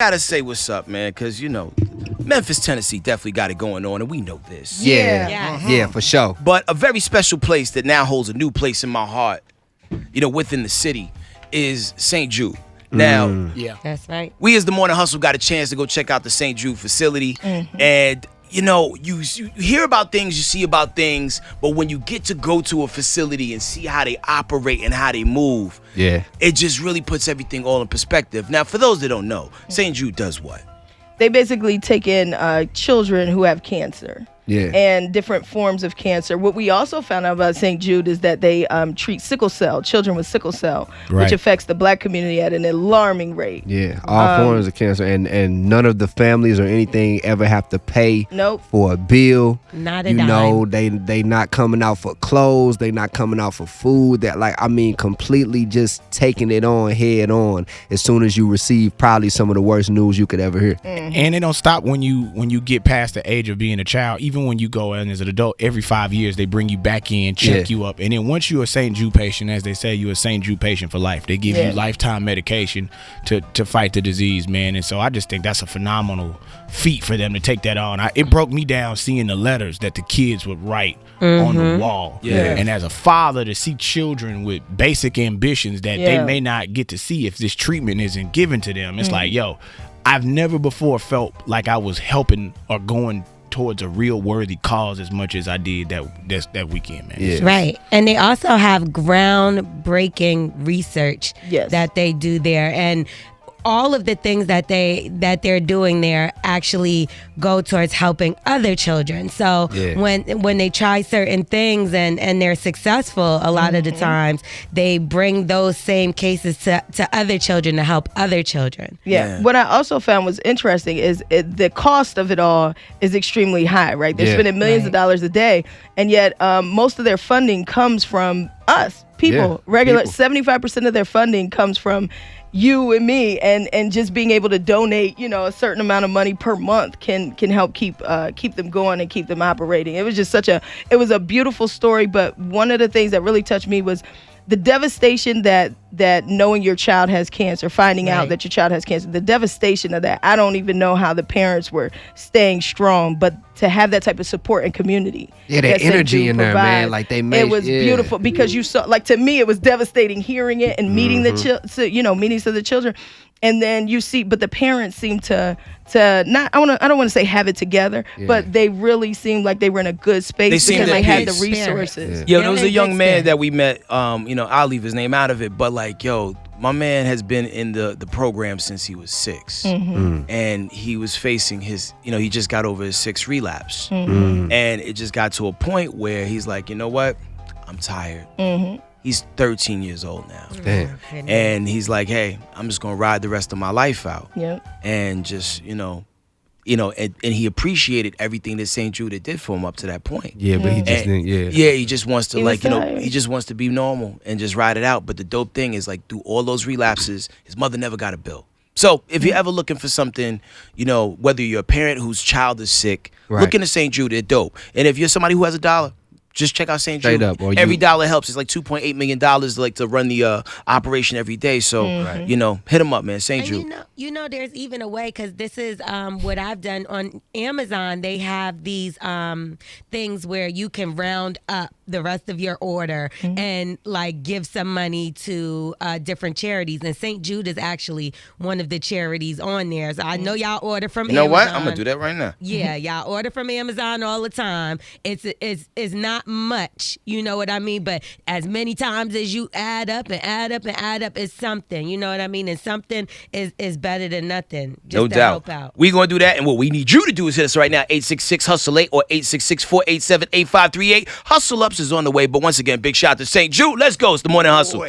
Gotta say what's up, man, because, Memphis, Tennessee definitely got it going on, and we know this. Yeah, for sure. But a very special place that now holds a new place in my heart, within the city, is St. Jude. Now, That's right. we as the Morning Hustle got a chance to go check out the St. Jude facility, and you hear about things, you see about things, but when you get to go to a facility and see how they operate and how they move, it just really puts everything all in perspective. Now, for those that don't know, St. Jude does what? They basically take in children who have cancer. And different forms of cancer. What we also found out about St. Jude is that they treat children with sickle cell, which affects the black community at an alarming rate. Yeah, all forms of cancer, and none of the families or anything ever have to pay for a bill. Not a dime. They not coming out for clothes. They not coming out for food. Completely just taking it on head on as soon as you receive probably some of the worst news you could ever hear. And it don't stop when you get past the age of being a child. Even when you go in as an adult, every 5 years they bring you back in, check you up, and then once you're a St. Jude patient, as they say, you're a St. Jude patient for life. They give you lifetime medication to fight the disease, man. And so I just think that's a phenomenal feat for them to take that on. It broke me down seeing the letters that the kids would write on the wall. And as a father, to see children with basic ambitions that they may not get to see if this treatment isn't given to them, it's like, I've never before felt like I was helping or going towards a real worthy cause as much as I did that weekend, man. Right. And they also have groundbreaking research that they do there, and all of the things that they're doing there actually go towards helping other children. So when they try certain things and they're successful, a lot of the times they bring those same cases to other children to help other children. What I also found was interesting is the cost of it all is extremely high, right? They're spending millions of dollars a day, and yet most of their funding comes from us, people. 75% of their funding comes from you and me, and just being able to donate, a certain amount of money per month can help keep them going and keep them operating. It was just it was a beautiful story. But one of the things that really touched me was the devastation that knowing your child has cancer, finding out that your child has cancer, the devastation of that. I don't even know how the parents were staying strong, but to have that type of support and community. Yeah, that energy in there, man. Like they made it was beautiful, because you saw, to me, it was devastating hearing it and meeting meetings of the children. And then you see, but the parents seem to not, I don't want to say have it together, but they really seemed like they were in a good space because they had the resources. There was a young man that we met, I'll leave his name out of it, but my man has been in the program since he was 6. And he was facing his, he just got over his 6th relapse. And it just got to a point where he's like, you know what? I'm tired. He's 13 years old now. Damn. And he's like, hey, I'm just going to ride the rest of my life out. And just, and he appreciated everything that St. Jude did for him up to that point. But he just didn't, he just wants to, he just wants to be normal and just ride it out. But the dope thing is, through all those relapses, his mother never got a bill. So if you're ever looking for something, whether you're a parent whose child is sick, look into St. Jude. They're dope. And if you're somebody who has $1, just check out St. Jude. Every dollar helps. It's like $2.8 million to run the operation every day. So, hit them up, man. St. Jude. There's even a way, because this is what I've done on Amazon. They have these things where you can round up the rest of your order and give some money to different charities. And St. Jude is actually one of the charities on there. So I know y'all order from Amazon. You know what? I'm going to do that right now. Yeah, y'all order from Amazon all the time. It's not much, you know what I mean? But as many times as you add up and add up and add up, it's something, you know what I mean? And something is better than nothing. Just no to doubt. Help out. We're going to do that. And what we need you to do is hit us right now, 866-HUSTLE-8 or 866-487-8538. Hustle Ups is on the way. But once again, big shout out to St. Jude. Let's go. It's the Morning Hustle.